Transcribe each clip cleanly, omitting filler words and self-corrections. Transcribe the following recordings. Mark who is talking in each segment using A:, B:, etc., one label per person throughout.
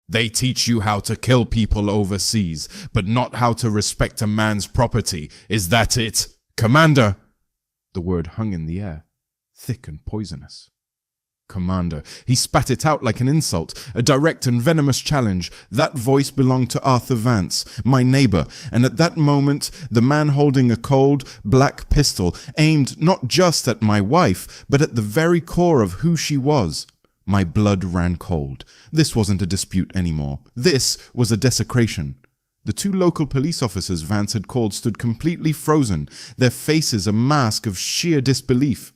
A: They teach you how to kill people overseas, but not how to respect a man's property. Is that it? Commander! The word hung in the air, thick and poisonous. Commander. He spat it out like an insult, a direct and venomous challenge. That voice belonged to Arthur Vance, my neighbor, and at that moment the man holding a cold, black pistol aimed not just at my wife, but at the very core of who she was. My blood ran cold. This wasn't a dispute anymore. This was a desecration. The two local police officers Vance had called stood completely frozen, their faces a mask of sheer disbelief.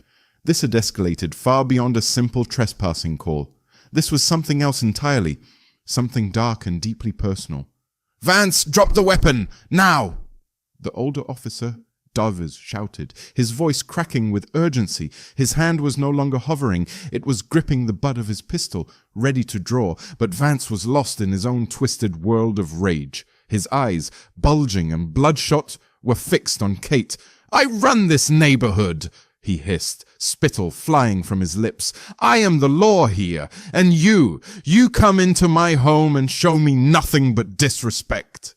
A: This had escalated far beyond a simple trespassing call. This was something else entirely, something dark and deeply personal. "Vance, drop the weapon, now!" The older officer, Davers, shouted, his voice cracking with urgency. His hand was no longer hovering, it was gripping the butt of his pistol, ready to draw, but Vance was lost in his own twisted world of rage. His eyes, bulging and bloodshot, were fixed on Kate. "I run this neighborhood!" he hissed, spittle flying from his lips. "I am the law here, and you come into my home and show me nothing but disrespect."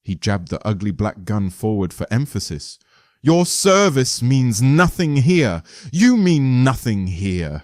A: He jabbed the ugly black gun forward for emphasis. "Your service means nothing here. You mean nothing here."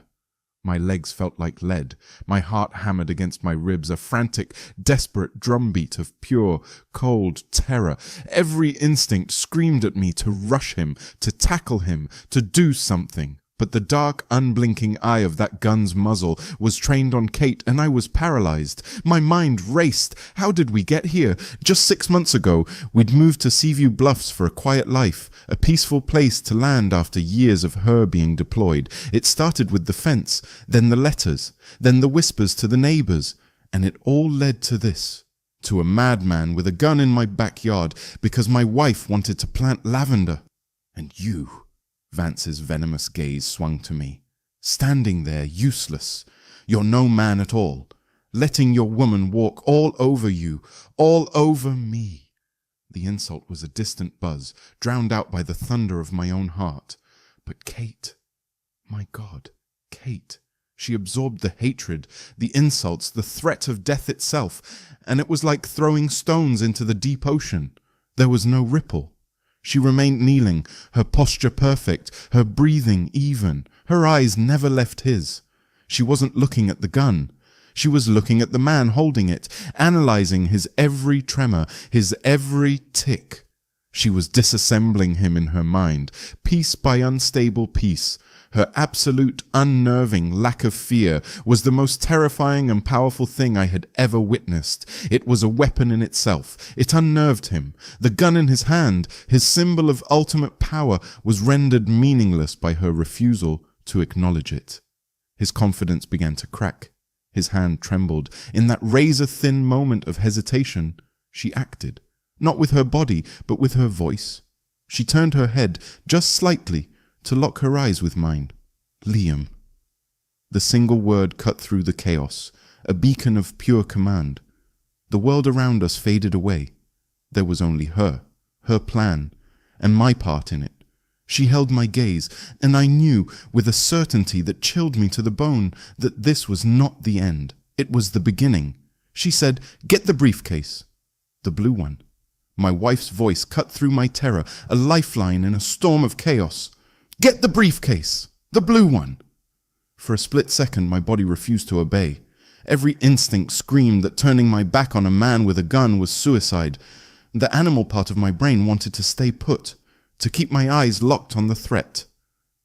A: My legs felt like lead. My heart hammered against my ribs, a frantic, desperate drumbeat of pure, cold terror. Every instinct screamed at me to rush him, to tackle him, to do something. But the dark, unblinking eye of that gun's muzzle was trained on Kate, and I was paralyzed. My mind raced. How did we get here? Just 6 months ago, we'd moved to Seaview Bluffs for a quiet life, a peaceful place to land after years of her being deployed. It started with the fence, then the letters, then the whispers to the neighbors, and it all led to this. To a madman with a gun in my backyard because my wife wanted to plant lavender. And you... Vance's venomous gaze swung to me. Standing there, useless. You're no man at all. Letting your woman walk all over you, all over me. The insult was a distant buzz, drowned out by the thunder of my own heart. But Kate, my God, Kate. She absorbed the hatred, the insults, the threat of death itself, and it was like throwing stones into the deep ocean. There was no ripple. She remained kneeling, her posture perfect, her breathing even. Her eyes never left his. She wasn't looking at the gun. She was looking at the man holding it, analyzing his every tremor, his every tick. She was disassembling him in her mind, piece by unstable piece. Her absolute, unnerving lack of fear was the most terrifying and powerful thing I had ever witnessed. It was a weapon in itself. It unnerved him. The gun in his hand, his symbol of ultimate power, was rendered meaningless by her refusal to acknowledge it. His confidence began to crack. His hand trembled. In that razor-thin moment of hesitation, she acted. Not with her body, but with her voice. She turned her head, just slightly, to lock her eyes with mine. Liam. The single word cut through the chaos, a beacon of pure command. The world around us faded away. There was only her plan, and my part in it. She held my gaze, and I knew, with a certainty that chilled me to the bone, that this was not the end. It was the beginning. She said, "Get the briefcase." The blue one. My wife's voice cut through my terror, a lifeline in a storm of chaos. "Get the briefcase! The blue one!" For a split second, my body refused to obey. Every instinct screamed that turning my back on a man with a gun was suicide. The animal part of my brain wanted to stay put, to keep my eyes locked on the threat.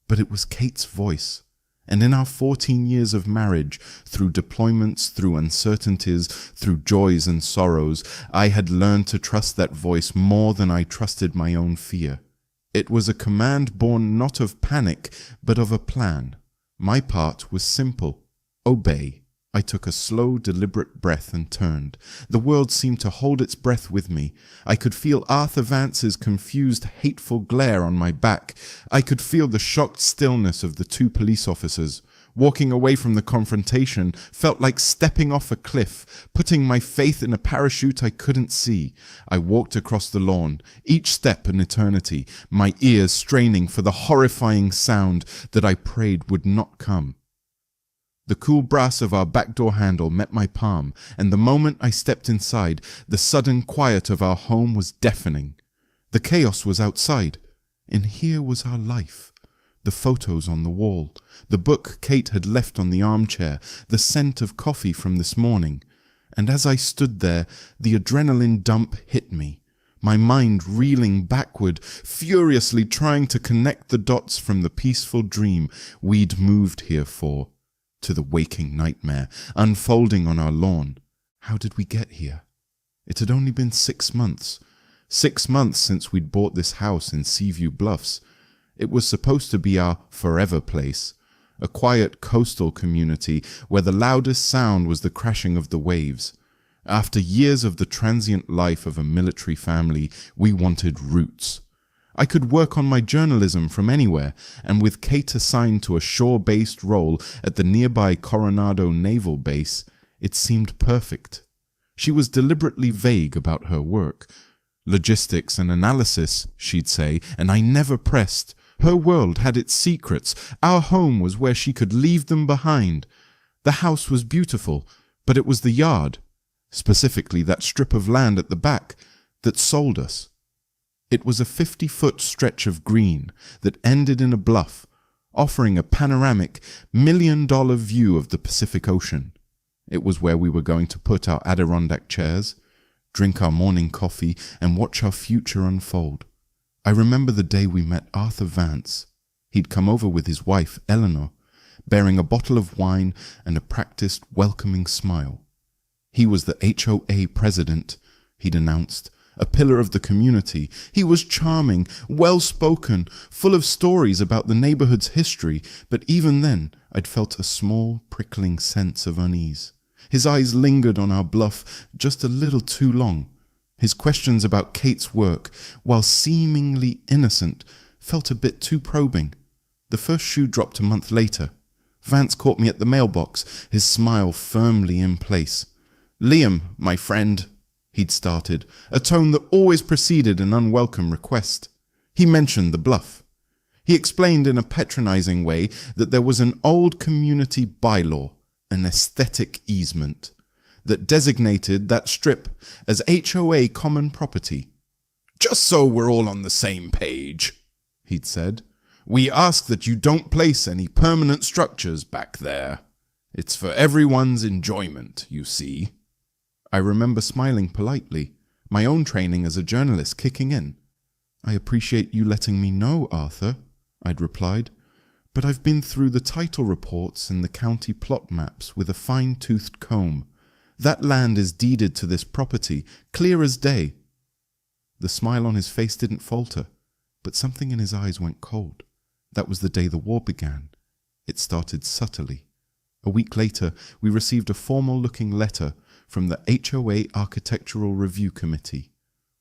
A: But it was Kate's voice. And in our 14 years of marriage, through deployments, through uncertainties, through joys and sorrows, I had learned to trust that voice more than I trusted my own fear. It was a command born not of panic, but of a plan. My part was simple. Obey. I took a slow, deliberate breath and turned. The world seemed to hold its breath with me. I could feel Arthur Vance's confused, hateful glare on my back. I could feel the shocked stillness of the two police officers. Walking away from the confrontation felt like stepping off a cliff, putting my faith in a parachute I couldn't see. I walked across the lawn, each step an eternity, my ears straining for the horrifying sound that I prayed would not come. The cool brass of our back door handle met my palm, and the moment I stepped inside, the sudden quiet of our home was deafening. The chaos was outside, and here was our life. The photos on the wall, the book Kate had left on the armchair, the scent of coffee from this morning. And as I stood there, the adrenaline dump hit me, my mind reeling backward, furiously trying to connect the dots from the peaceful dream we'd moved here for, to the waking nightmare unfolding on our lawn. How did we get here? It had only been 6 months. 6 months since we'd bought this house in Seaview Bluffs. It was supposed to be our forever place, a quiet coastal community where the loudest sound was the crashing of the waves. After years of the transient life of a military family, we wanted roots. I could work on my journalism from anywhere, and with Kate assigned to a shore-based role at the nearby Coronado Naval Base, it seemed perfect. She was deliberately vague about her work. Logistics and analysis, she'd say, and I never pressed. Her world had its secrets. Our home was where she could leave them behind. The house was beautiful, but it was the yard, specifically that strip of land at the back, that sold us. It was a 50-foot stretch of green that ended in a bluff, offering a panoramic, million-dollar view of the Pacific Ocean. It was where we were going to put our Adirondack chairs, drink our morning coffee, and watch our future unfold. I remember the day we met Arthur Vance. He'd come over with his wife, Eleanor, bearing a bottle of wine and a practiced, welcoming smile. He was the HOA president, he'd announced, a pillar of the community. He was charming, well-spoken, full of stories about the neighborhood's history, but even then I'd felt a small, prickling sense of unease. His eyes lingered on our bluff just a little too long. His questions about Kate's work, while seemingly innocent, felt a bit too probing. The first shoe dropped a month later. Vance caught me at the mailbox, his smile firmly in place. "Liam, my friend," he'd started, a tone that always preceded an unwelcome request. He mentioned the bluff. He explained in a patronizing way that there was an old community bylaw, an aesthetic easement, that designated that strip as HOA common property. "Just so we're all on the same page," he'd said, "we ask that you don't place any permanent structures back there. It's for everyone's enjoyment, you see." I remember smiling politely, my own training as a journalist kicking in. "I appreciate you letting me know, Arthur," I'd replied, "but I've been through the title reports and the county plot maps with a fine-toothed comb. That land is deeded to this property, clear as day." The smile on his face didn't falter, but something in his eyes went cold. That was the day the war began. It started subtly. A week later, we received a formal-looking letter from the HOA Architectural Review Committee,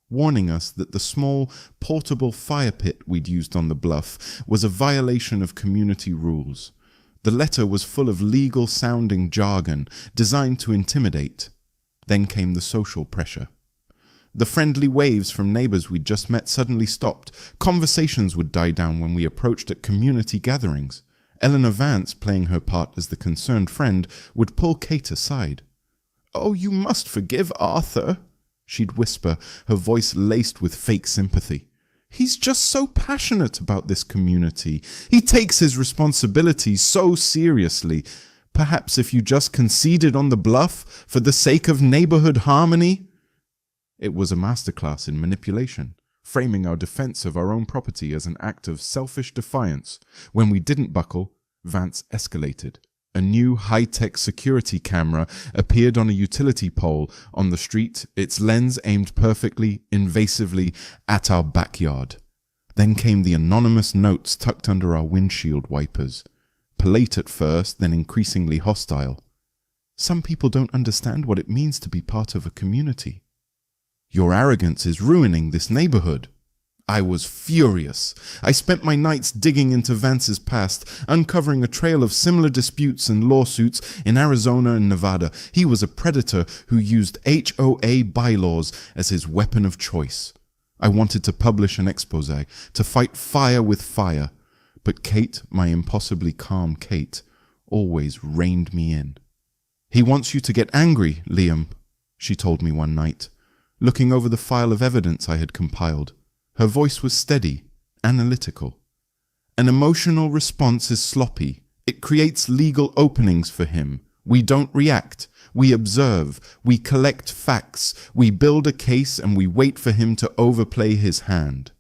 A: warning us that the small, portable fire pit we'd used on the bluff was a violation of community rules. The letter was full of legal-sounding jargon designed to intimidate. Then came the social pressure. The friendly waves from neighbors we'd just met suddenly stopped. Conversations would die down when we approached at community gatherings. Eleanor Vance, playing her part as the concerned friend, would pull Kate aside. "Oh, you must forgive Arthur," she'd whisper, her voice laced with fake sympathy. "He's just so passionate about this community. He takes his responsibility so seriously. Perhaps if you just conceded on the bluff for the sake of neighborhood harmony." It was a masterclass in manipulation, framing our defense of our own property as an act of selfish defiance. When we didn't buckle, Vance escalated. A new high-tech security camera appeared on a utility pole on the street, its lens aimed perfectly, invasively, at our backyard. Then came the anonymous notes tucked under our windshield wipers. Polite at first, then increasingly hostile. "Some people don't understand what it means to be part of a community. Your arrogance is ruining this neighborhood." I was furious. I spent my nights digging into Vance's past, uncovering a trail of similar disputes and lawsuits in Arizona and Nevada. He was a predator who used HOA bylaws as his weapon of choice. I wanted to publish an expose, to fight fire with fire. But Kate, my impossibly calm Kate, always reined me in. "He wants you to get angry, Liam," she told me one night, looking over the file of evidence I had compiled. Her voice was steady, analytical. "An emotional response is sloppy. It creates legal openings for him. We don't react. We observe. We collect facts. We build a case and we wait for him to overplay his hand."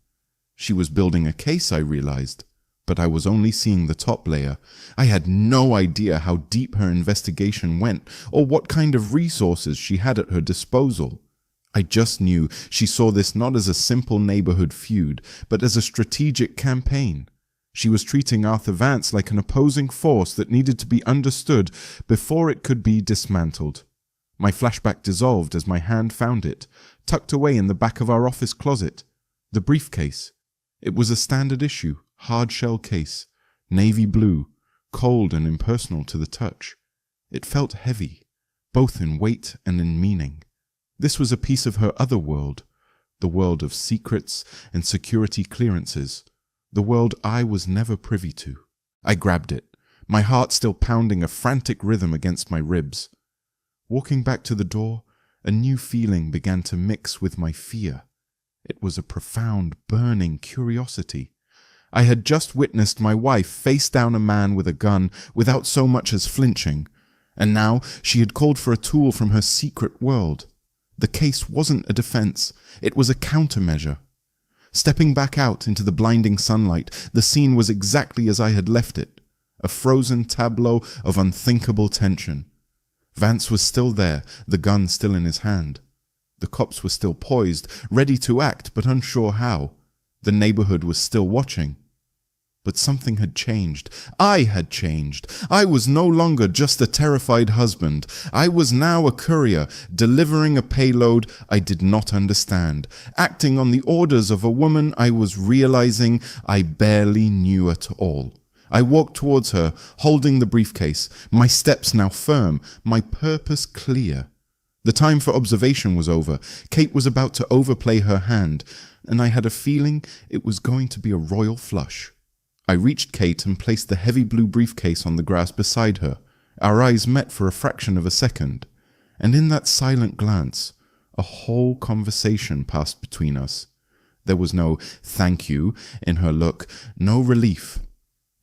A: She was building a case, I realized, but I was only seeing the top layer. I had no idea how deep her investigation went or what kind of resources she had at her disposal. I just knew she saw this not as a simple neighborhood feud, but as a strategic campaign. She was treating Arthur Vance like an opposing force that needed to be understood before it could be dismantled. My flashback dissolved as my hand found it, tucked away in the back of our office closet. The briefcase. It was a standard issue, hard-shell case, navy blue, cold and impersonal to the touch. It felt heavy, both in weight and in meaning. This was a piece of her other world, the world of secrets and security clearances, the world I was never privy to. I grabbed it, my heart still pounding a frantic rhythm against my ribs. Walking back to the door, a new feeling began to mix with my fear. It was a profound, burning curiosity. I had just witnessed my wife face down a man with a gun without so much as flinching, and now she had called for a tool from her secret world. The case wasn't a defense, it was a countermeasure. Stepping back out into the blinding sunlight, the scene was exactly as I had left it, a frozen tableau of unthinkable tension. Vance was still there, the gun still in his hand. The cops were still poised, ready to act, but unsure how. The neighborhood was still watching. But something had changed. I had changed. I was no longer just a terrified husband. I was now a courier, delivering a payload I did not understand, acting on the orders of a woman I was realizing I barely knew at all. I walked towards her, holding the briefcase, my steps now firm, my purpose clear. The time for observation was over. Kate was about to overplay her hand, and I had a feeling it was going to be a royal flush. I reached Kate and placed the heavy blue briefcase on the grass beside her. Our eyes met for a fraction of a second, and in that silent glance, a whole conversation passed between us. There was no "thank you" in her look, no relief.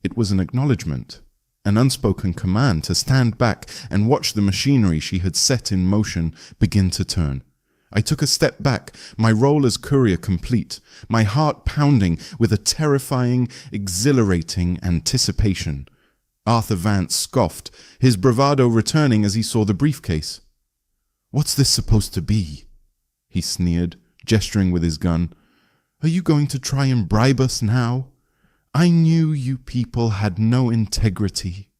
A: It was an acknowledgement, an unspoken command to stand back and watch the machinery she had set in motion begin to turn. I took a step back, my role as courier complete, my heart pounding with a terrifying, exhilarating anticipation. Arthur Vance scoffed, his bravado returning as he saw the briefcase. "What's this supposed to be?" he sneered, gesturing with his gun. "Are you going to try and bribe us now? I knew you people had no integrity."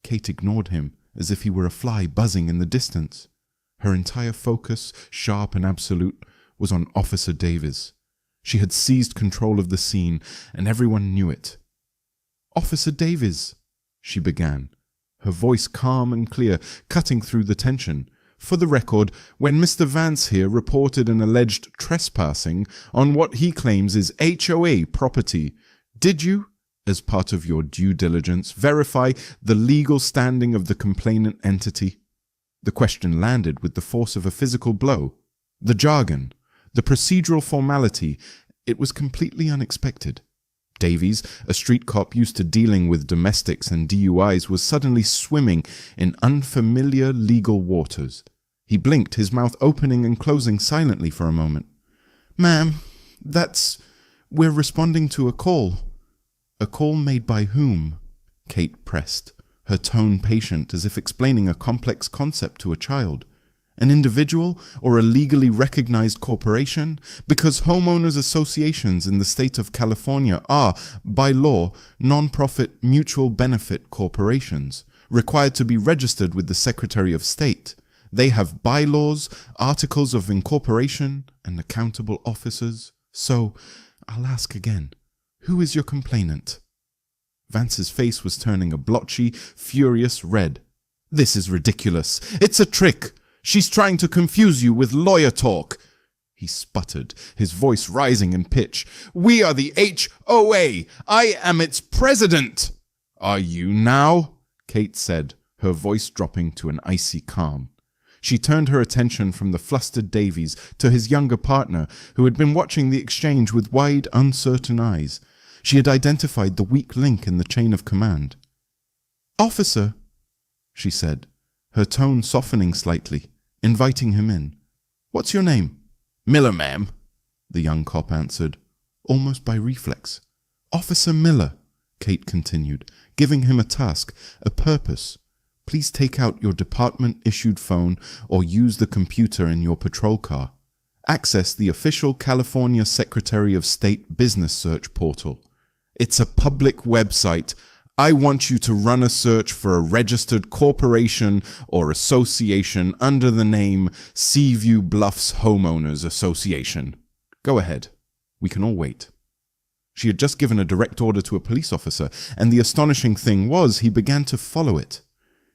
A: Kate ignored him as if he were a fly buzzing in the distance. Her entire focus, sharp and absolute, was on Officer Davies. She had seized control of the scene, and everyone knew it. "Officer Davies," she began, her voice calm and clear, cutting through the tension. "For the record, when Mr. Vance here reported an alleged trespassing on what he claims is HOA property, did you, as part of your due diligence, verify the legal standing of the complainant entity?" The question landed with the force of a physical blow. The jargon, the procedural formality, it was completely unexpected. Davies, a street cop used to dealing with domestics and DUIs, was suddenly swimming in unfamiliar legal waters. He blinked, his mouth opening and closing silently for a moment. "Ma'am, we're responding to a call." "A call made by whom?" Kate pressed, her tone patient as if explaining a complex concept to a child. "An individual or a legally recognized corporation? Because homeowners associations in the state of California are, by law, non-profit mutual benefit corporations, required to be registered with the Secretary of State. They have bylaws, articles of incorporation, and accountable officers. So, I'll ask again, who is your complainant?" Vance's face was turning a blotchy, furious red. "This is ridiculous. It's a trick. She's trying to confuse you with lawyer talk." He sputtered, his voice rising in pitch. "We are the HOA. I am its president." "Are you now?" Kate said, her voice dropping to an icy calm. She turned her attention from the flustered Davies to his younger partner, who had been watching the exchange with wide, uncertain eyes. She had identified the weak link in the chain of command. "Officer," she said, her tone softening slightly, inviting him in. "What's your name?" "Miller, ma'am," the young cop answered, almost by reflex. "Officer Miller," Kate continued, giving him a task, a purpose. "Please take out your department-issued phone or use the computer in your patrol car. Access the official California Secretary of State business search portal. It's a public website. I want you to run a search for a registered corporation or association under the name Seaview Bluffs Homeowners Association. Go ahead. We can all wait." She had just given a direct order to a police officer, and the astonishing thing was he began to follow it.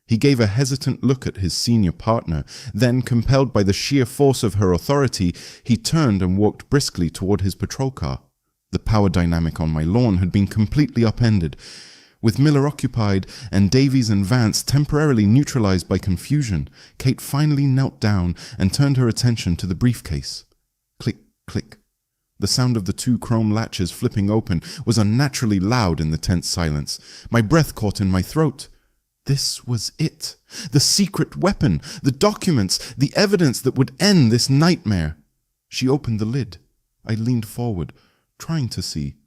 A: He gave a hesitant look at his senior partner, then, compelled by the sheer force of her authority, he turned and walked briskly toward his patrol car. The power dynamic on my lawn had been completely upended. With Miller occupied and Davies and Vance temporarily neutralized by confusion, Kate finally knelt down and turned her attention to the briefcase. Click, click. The sound of the two chrome latches flipping open was unnaturally loud in the tense silence. My breath caught in my throat. This was it. The secret weapon, the documents, the evidence that would end this nightmare. She opened the lid. I leaned forward, trying to see.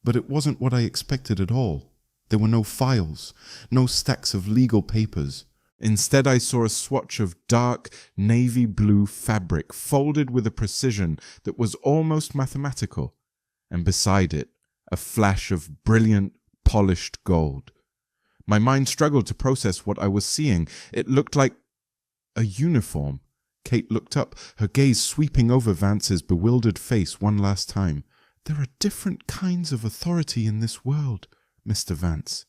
A: But it wasn't what I expected at all. There were no files, no stacks of legal papers. Instead, I saw a swatch of dark, navy blue fabric folded with a precision that was almost mathematical, and beside it, a flash of brilliant, polished gold. My mind struggled to process what I was seeing. It looked like a uniform. Kate looked up, her gaze sweeping over Vance's bewildered face one last time. "There are different kinds of authority in this world, Mr. Vance,"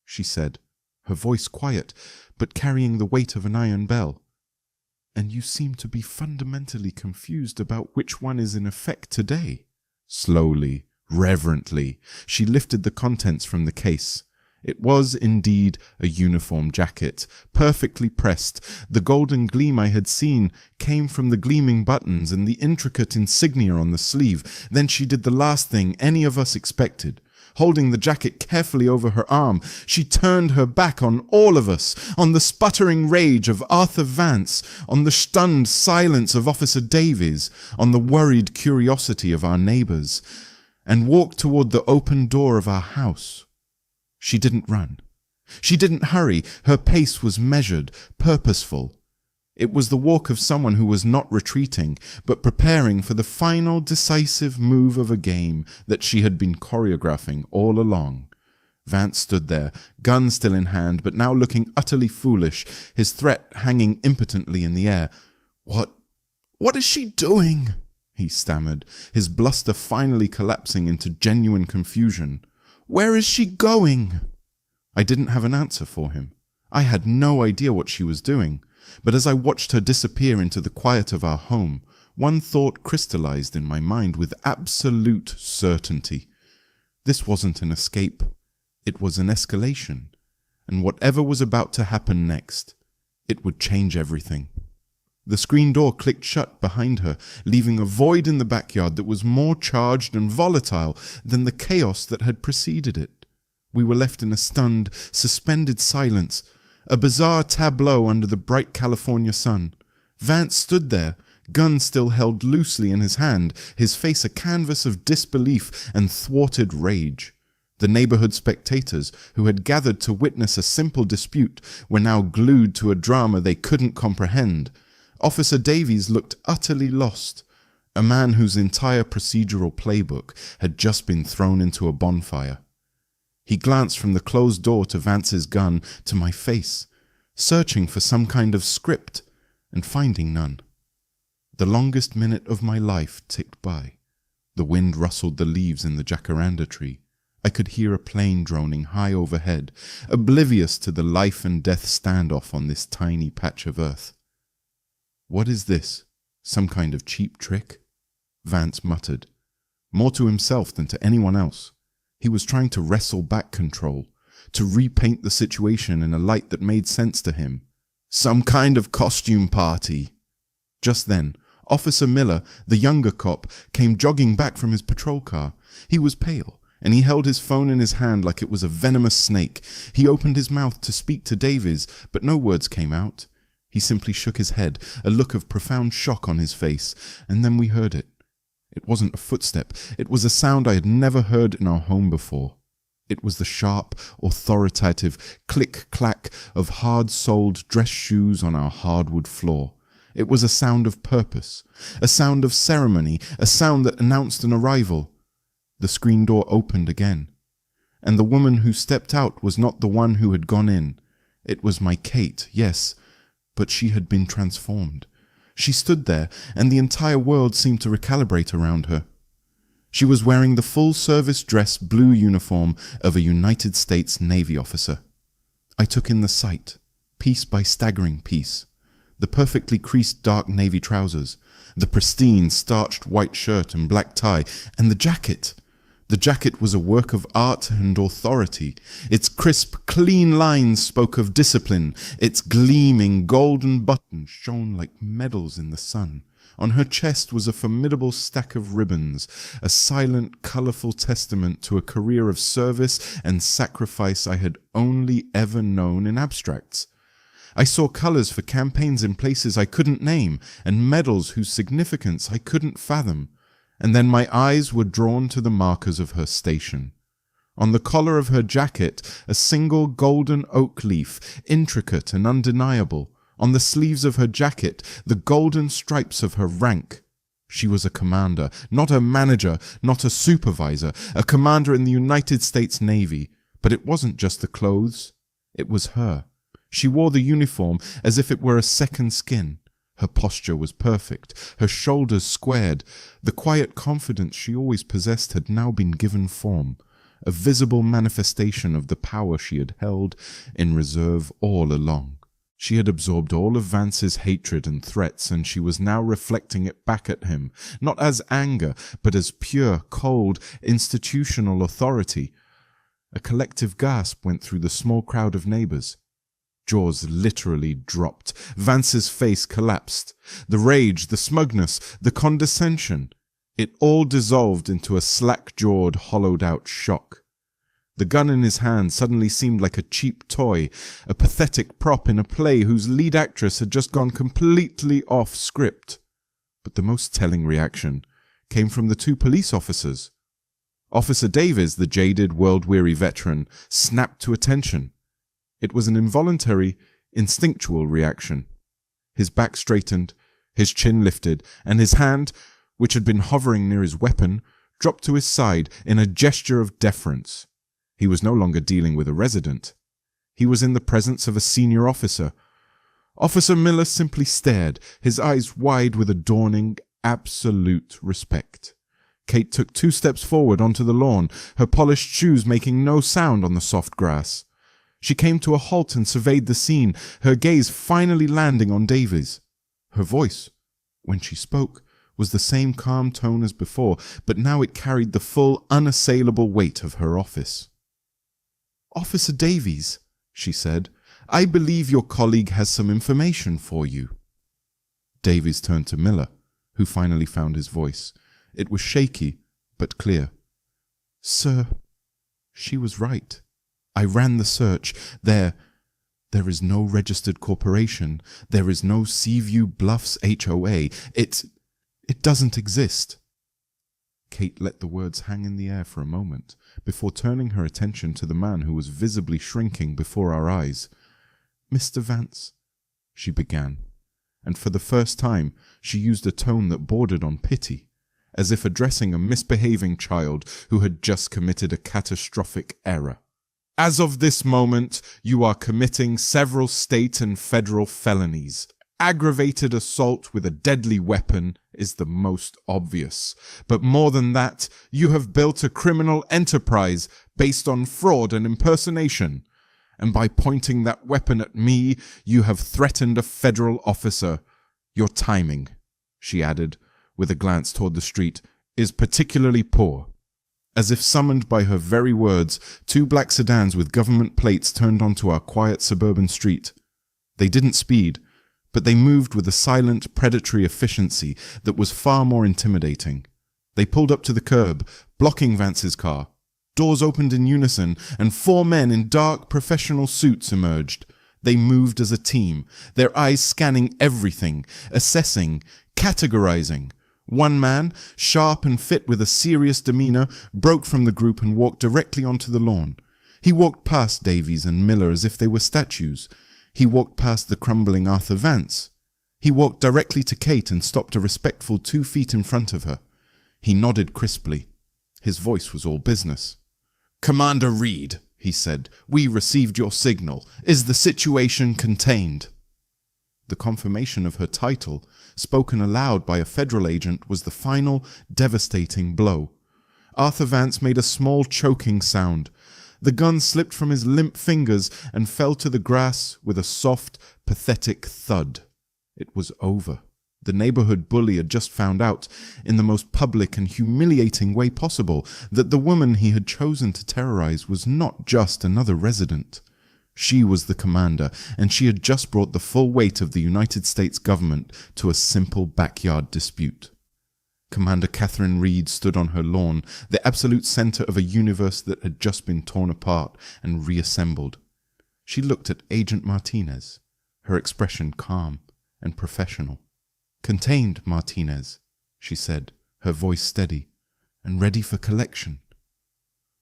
A: she said, her voice quiet, but carrying the weight of an iron bell. "And you seem to be fundamentally confused about which one is in effect today." Slowly, reverently, she lifted the contents from the case. It was indeed a uniform jacket, perfectly pressed. The golden gleam I had seen came from the gleaming buttons and the intricate insignia on the sleeve. Then she did the last thing any of us expected. Holding the jacket carefully over her arm, she turned her back on all of us, on the sputtering rage of Arthur Vance, on the stunned silence of Officer Davies, on the worried curiosity of our neighbors, and walked toward the open door of our house. She didn't run. She didn't hurry. Her pace was measured, purposeful. It was the walk of someone who was not retreating, but preparing for the final decisive move of a game that she had been choreographing all along. Vance stood there, gun still in hand, but now looking utterly foolish, his threat hanging impotently in the air. What is she doing?" he stammered, his bluster finally collapsing into genuine confusion. "Where is she going?" I didn't have an answer for him. I had no idea what she was doing, but as I watched her disappear into the quiet of our home, one thought crystallized in my mind with absolute certainty. This wasn't an escape. It was an escalation, and whatever was about to happen next, it would change everything. The screen door clicked shut behind her, leaving a void in the backyard that was more charged and volatile than the chaos that had preceded it. We were left in a stunned, suspended silence, a bizarre tableau under the bright California sun. Vance stood there, gun still held loosely in his hand, his face a canvas of disbelief and thwarted rage. The neighborhood spectators, who had gathered to witness a simple dispute, were now glued to a drama they couldn't comprehend. Officer Davies looked utterly lost, a man whose entire procedural playbook had just been thrown into a bonfire. He glanced from the closed door to Vance's gun to my face, searching for some kind of script, and finding none. The longest minute of my life ticked by. The wind rustled the leaves in the jacaranda tree. I could hear a plane droning high overhead, oblivious to the life and death standoff on this tiny patch of earth. "What is this? Some kind of cheap trick?" Vance muttered, more to himself than to anyone else. He was trying to wrestle back control, to repaint the situation in a light that made sense to him. Some kind of costume party. Just then, Officer Miller, the younger cop, came jogging back from his patrol car. He was pale, and he held his phone in his hand like it was a venomous snake. He opened his mouth to speak to Davies, but no words came out. He simply shook his head, a look of profound shock on his face, and then we heard it. It wasn't a footstep. It was a sound I had never heard in our home before. It was the sharp, authoritative click-clack of hard-soled dress shoes on our hardwood floor. It was a sound of purpose, a sound of ceremony, a sound that announced an arrival. The screen door opened again, and the woman who stepped out was not the one who had gone in. It was my Kate, yes, but she had been transformed. She stood there, and the entire world seemed to recalibrate around her. She was wearing the full-service dress blue uniform of a United States Navy officer. I took in the sight, piece by staggering piece. The perfectly creased dark navy trousers, the pristine starched white shirt and black tie, and the jacket. The jacket was a work of art and authority. Its crisp, clean lines spoke of discipline. Its gleaming golden buttons shone like medals in the sun. On her chest was a formidable stack of ribbons, a silent, colourful testament to a career of service and sacrifice I had only ever known in abstracts. I saw colours for campaigns in places I couldn't name, and medals whose significance I couldn't fathom. And then my eyes were drawn to the markers of her station. On the collar of her jacket, a single golden oak leaf, intricate and undeniable. On the sleeves of her jacket, the golden stripes of her rank. She was a commander, not a manager, not a supervisor, a commander in the United States Navy. But it wasn't just the clothes. It was her. She wore the uniform as if it were a second skin. Her posture was perfect, her shoulders squared. The quiet confidence she always possessed had now been given form, a visible manifestation of the power she had held in reserve all along. She had absorbed all of Vance's hatred and threats, and she was now reflecting it back at him, not as anger, but as pure, cold, institutional authority. A collective gasp went through the small crowd of neighbors. Jaws literally dropped. Vance's face collapsed. The rage, the smugness, the condescension, it all dissolved into a slack-jawed, hollowed-out shock. The gun in his hand suddenly seemed like a cheap toy, a pathetic prop in a play whose lead actress had just gone completely off script. But the most telling reaction came from the two police officers. Officer Davies, the jaded, world-weary veteran, snapped to attention. It was an involuntary, instinctual reaction. His back straightened, his chin lifted, and his hand, which had been hovering near his weapon, dropped to his side in a gesture of deference. He was no longer dealing with a resident. He was in the presence of a senior officer. Officer Miller simply stared, his eyes wide with a dawning, absolute respect. Kate took 2 steps forward onto the lawn, her polished shoes making no sound on the soft grass. She came to a halt and surveyed the scene, her gaze finally landing on Davies. Her voice, when she spoke, was the same calm tone as before, but now it carried the full, unassailable weight of her office. "Officer Davies," she said, "I believe your colleague has some information for you." Davies turned to Miller, who finally found his voice. It was shaky, but clear. "Sir, she was right. I ran the search. There is no registered corporation. There is no Seaview Bluffs HOA. It doesn't exist." Kate let the words hang in the air for a moment, before turning her attention to the man who was visibly shrinking before our eyes. "Mr. Vance," she began, and for the first time she used a tone that bordered on pity, as if addressing a misbehaving child who had just committed a catastrophic error. "As of this moment, you are committing several state and federal felonies. Aggravated assault with a deadly weapon is the most obvious. But more than that, you have built a criminal enterprise based on fraud and impersonation. And by pointing that weapon at me, you have threatened a federal officer. Your timing," she added, with a glance toward the street, "is particularly poor." As if summoned by her very words, 2 black sedans with government plates turned onto our quiet suburban street. They didn't speed, but they moved with a silent, predatory efficiency that was far more intimidating. They pulled up to the curb, blocking Vance's car. Doors opened in unison, and 4 men in dark, professional suits emerged. They moved as a team, their eyes scanning everything, assessing, categorizing. One man, sharp and fit with a serious demeanor, broke from the group and walked directly onto the lawn. He walked past Davies and Miller as if they were statues. He walked past the crumbling Arthur Vance. He walked directly to Kate and stopped a respectful 2 feet in front of her. He nodded crisply. His voice was all business. "Commander Reed," he said, "we received your signal. Is the situation contained?" The confirmation of her title, spoken aloud by a federal agent, was the final, devastating blow. Arthur Vance made a small, choking sound. The gun slipped from his limp fingers and fell to the grass with a soft, pathetic thud. It was over. The neighborhood bully had just found out, in the most public and humiliating way possible, that the woman he had chosen to terrorize was not just another resident. She was the commander, and she had just brought the full weight of the United States government to a simple backyard dispute. Commander Catherine Reed stood on her lawn, the absolute center of a universe that had just been torn apart and reassembled. She looked at Agent Martinez, her expression calm and professional. "Contained, Martinez," she said, her voice steady, "and ready for collection."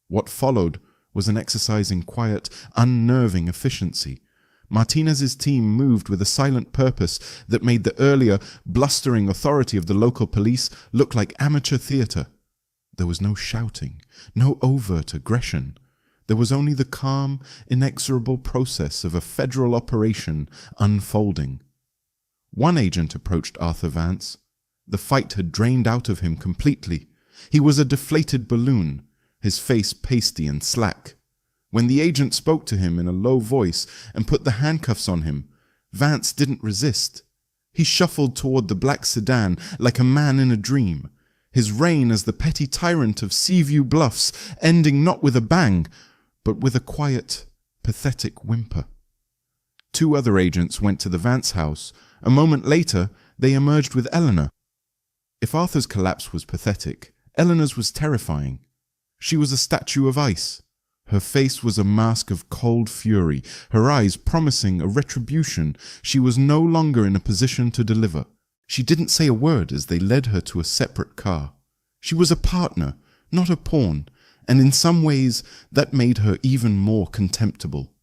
A: What followed was an exercise in quiet, unnerving efficiency. Martinez's team moved with a silent purpose that made the earlier, blustering authority of the local police look like amateur theater. There was no shouting, no overt aggression. There was only the calm, inexorable process of a federal operation unfolding. One agent approached Arthur Vance. The fight had drained out of him completely. He was a deflated balloon, his face pasty and slack. When the agent spoke to him in a low voice and put the handcuffs on him, Vance didn't resist. He shuffled toward the black sedan like a man in a dream, his reign as the petty tyrant of Seaview Bluffs ending not with a bang, but with a quiet, pathetic whimper. 2 other agents went to the Vance house. A moment later, they emerged with Eleanor. If Arthur's collapse was pathetic, Eleanor's was terrifying. She was a statue of ice. Her face was a mask of cold fury, her eyes promising a retribution she was no longer in a position to deliver. She didn't say a word as they led her to a separate car. She was a partner, not a pawn, and in some ways that made her even more contemptible.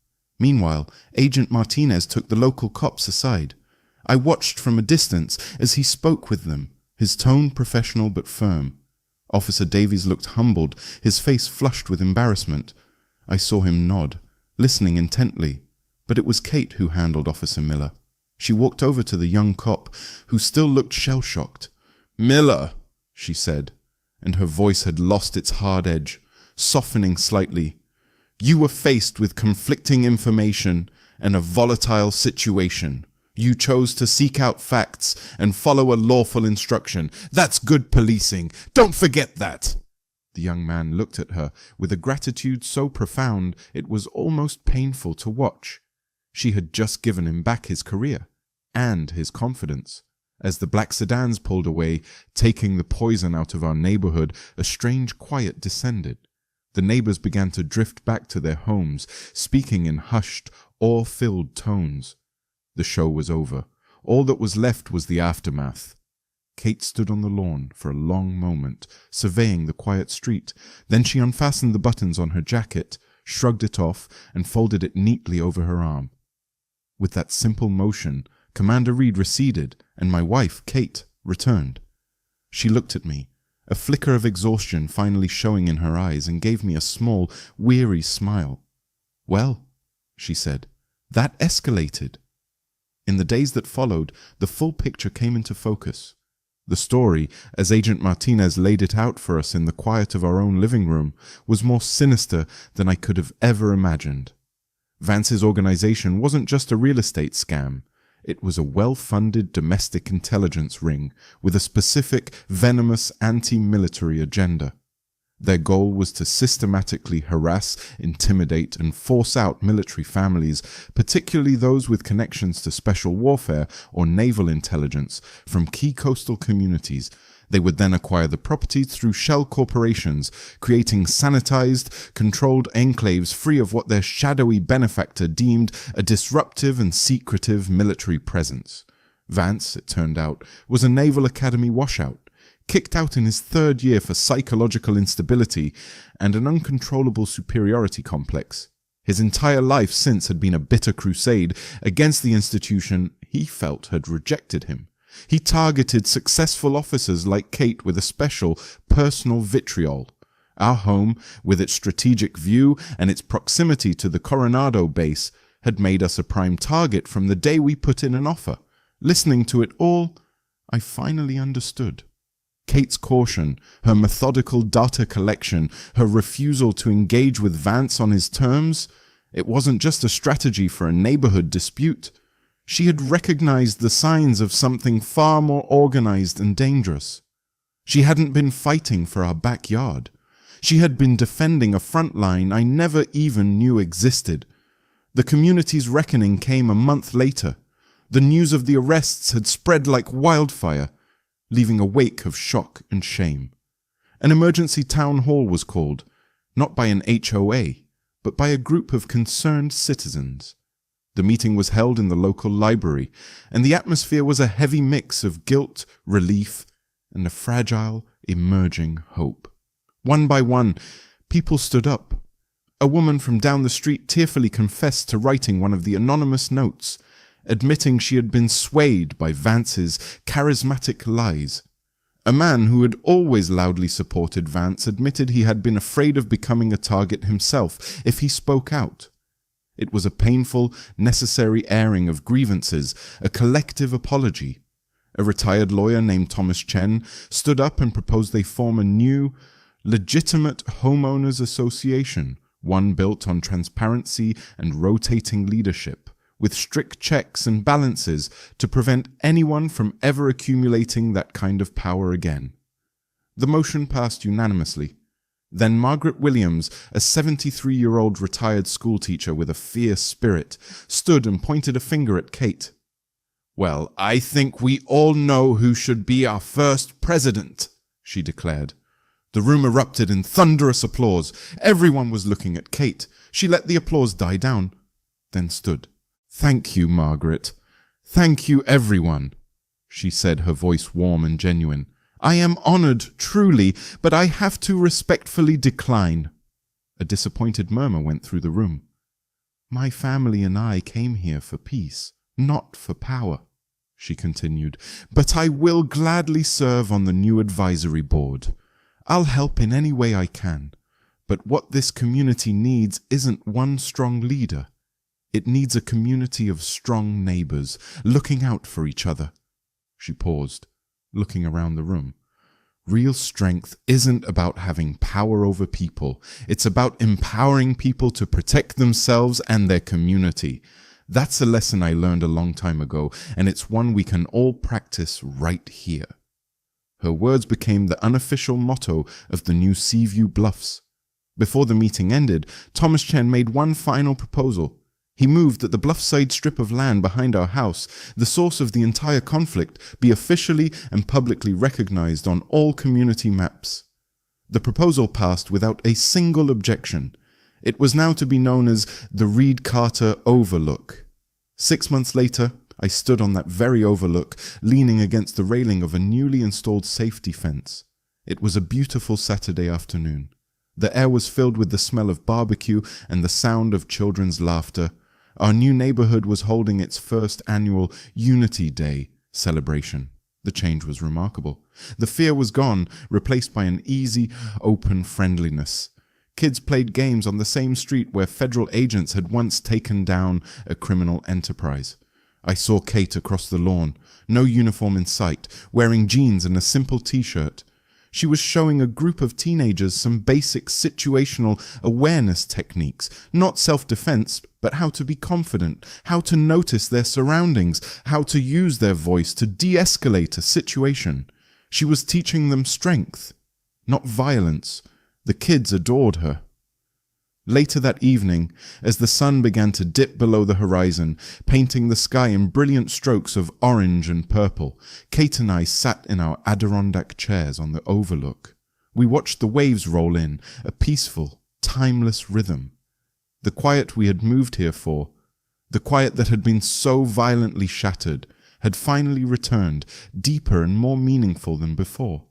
A: Meanwhile, Agent Martinez took the local cops aside. I watched from a distance as he spoke with them, his tone professional but firm. Officer Davies looked humbled, his face flushed with embarrassment. I saw him nod, listening intently, but it was Kate who handled Officer Miller. She walked over to the young cop, who still looked shell-shocked. "Miller," she said, and her voice had lost its hard edge, softening slightly. "You were faced with conflicting information and a volatile situation. You chose to seek out facts and follow a lawful instruction. That's good policing. Don't forget that." The young man looked at her with a gratitude so profound it was almost painful to watch. She had just given him back his career and his confidence. As the black sedans pulled away, taking the poison out of our neighborhood, a strange quiet descended. The neighbors began to drift back to their homes, speaking in hushed, awe-filled tones. The show was over. All that was left was the aftermath. Kate stood on the lawn for a long moment, surveying the quiet street. Then she unfastened the buttons on her jacket, shrugged it off, and folded it neatly over her arm. With that simple motion, Commander Reed receded, and my wife, Kate, returned. She looked at me, a flicker of exhaustion finally showing in her eyes, and gave me a small, weary smile. "Well," she said, "that escalated." In the days that followed, the full picture came into focus. The story, as Agent Martinez laid it out for us in the quiet of our own living room, was more sinister than I could have ever imagined. Vance's organization wasn't just a real estate scam. It was a well-funded domestic intelligence ring with a specific, venomous anti-military agenda. Their goal was to systematically harass, intimidate, and force out military families, particularly those with connections to special warfare or naval intelligence, from key coastal communities. They would then acquire the property through shell corporations, creating sanitized, controlled enclaves free of what their shadowy benefactor deemed a disruptive and secretive military presence. Vance, it turned out, was a Naval Academy washout, kicked out in his third year for psychological instability and an uncontrollable superiority complex. His entire life since had been a bitter crusade against the institution he felt had rejected him. He targeted successful officers like Kate with a special, personal vitriol. Our home, with its strategic view and its proximity to the Coronado base, had made us a prime target from the day we put in an offer. Listening to it all, I finally understood. Kate's caution, her methodical data collection, her refusal to engage with Vance on his terms, it wasn't just a strategy for a neighborhood dispute. She had recognized the signs of something far more organized and dangerous. She hadn't been fighting for our backyard. She had been defending a front line I never even knew existed. The community's reckoning came a month later. The news of the arrests had spread like wildfire, leaving a wake of shock and shame. An emergency town hall was called, not by an HOA, but by a group of concerned citizens. The meeting was held in the local library, and the atmosphere was a heavy mix of guilt, relief, and a fragile, emerging hope. One by one, people stood up. A woman from down the street tearfully confessed to writing one of the anonymous notes, admitting she had been swayed by Vance's charismatic lies. A man who had always loudly supported Vance admitted he had been afraid of becoming a target himself if he spoke out. It was a painful, necessary airing of grievances, a collective apology. A retired lawyer named Thomas Chen stood up and proposed they form a new, legitimate homeowners association, one built on transparency and rotating leadership, with strict checks and balances to prevent anyone from ever accumulating that kind of power again. The motion passed unanimously. Then Margaret Williams, a 73-year-old retired schoolteacher with a fierce spirit, stood and pointed a finger at Kate. "Well, I think we all know who should be our first president," she declared. The room erupted in thunderous applause. Everyone was looking at Kate. She let the applause die down, then stood. "Thank you, Margaret. Thank you, everyone," she said, her voice warm and genuine. "I am honored, truly, but I have to respectfully decline." A disappointed murmur went through the room. "My family and I came here for peace, not for power," she continued, "but I will gladly serve on the new advisory board. I'll help in any way I can, but what this community needs isn't one strong leader. It needs a community of strong neighbors, looking out for each other." She paused, looking around the room. Real strength isn't about having power over people. It's about empowering people to protect themselves and their community. That's a lesson I learned a long time ago, and it's one we can all practice right here. Her words became the unofficial motto of the new Seaview Bluffs. Before the meeting ended, Thomas Chen made one final proposal. He moved that the bluffside strip of land behind our house, the source of the entire conflict, be officially and publicly recognized on all community maps. The proposal passed without a single objection. It was now to be known as the Reed Carter Overlook. 6 months later, I stood on that very overlook, leaning against the railing of a newly installed safety fence. It was a beautiful Saturday afternoon. The air was filled with the smell of barbecue and the sound of children's laughter. Our new neighborhood was holding its first annual Unity Day celebration. The change was remarkable. The fear was gone, replaced by an easy, open friendliness. Kids played games on the same street where federal agents had once taken down a criminal enterprise. I saw Kate across the lawn, no uniform in sight, wearing jeans and a simple t-shirt. She was showing a group of teenagers some basic situational awareness techniques, not self-defense, but how to be confident, how to notice their surroundings, how to use their voice to de-escalate a situation. She was teaching them strength, not violence, The kids adored her. Later that evening, as the sun began to dip below the horizon, painting the sky in brilliant strokes of orange and purple, Kate and I sat in our Adirondack chairs on the overlook. We watched the waves roll in, a peaceful, timeless rhythm. The quiet we had moved here for, the quiet that had been so violently shattered, had finally returned, deeper and more meaningful than before.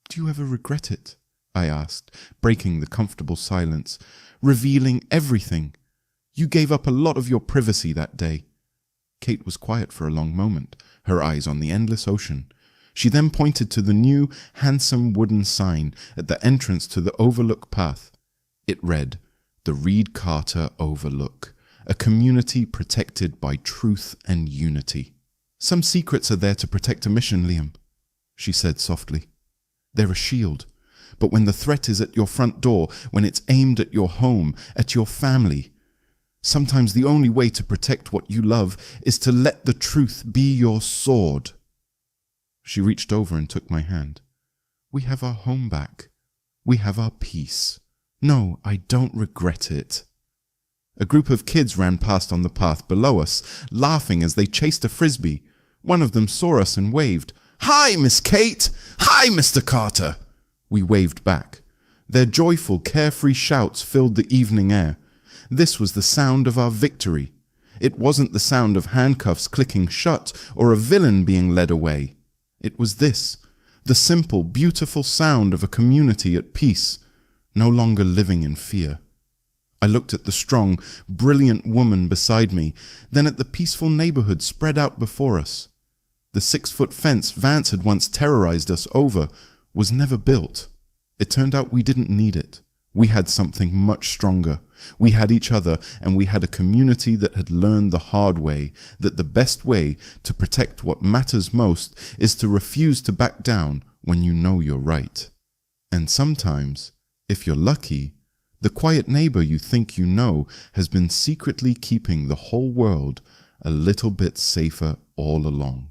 A: "Do you ever regret it?" I asked, breaking the comfortable silence, revealing everything. "You gave up a lot of your privacy that day." Kate was quiet for a long moment, her eyes on the endless ocean. She then pointed to the new, handsome wooden sign at the entrance to the overlook path. It read, "The Reed Carter Overlook, a community protected by truth and unity." "Some secrets are there to protect a mission, Liam," she said softly. "They're a shield. But when the threat is at your front door, when it's aimed at your home, at your family, sometimes the only way to protect what you love is to let the truth be your sword." She reached over and took my hand. "We have our home back. We have our peace. No, I don't regret it." A group of kids ran past on the path below us, laughing as they chased a frisbee. One of them saw us and waved. "Hi, Miss Kate! Hi, Mr. Carter!" We waved back. Their joyful, carefree shouts filled the evening air. This was the sound of our victory. It wasn't the sound of handcuffs clicking shut or a villain being led away. It was this, the simple, beautiful sound of a community at peace, no longer living in fear. I looked at the strong, brilliant woman beside me, then at the peaceful neighborhood spread out before us. The 6-foot fence Vance had once terrorized us over was never built. It turned out we didn't need it. We had something much stronger. We had each other, and we had a community that had learned the hard way that the best way to protect what matters most is to refuse to back down when you know you're right. And sometimes, if you're lucky, the quiet neighbor you think you know has been secretly keeping the whole world a little bit safer all along.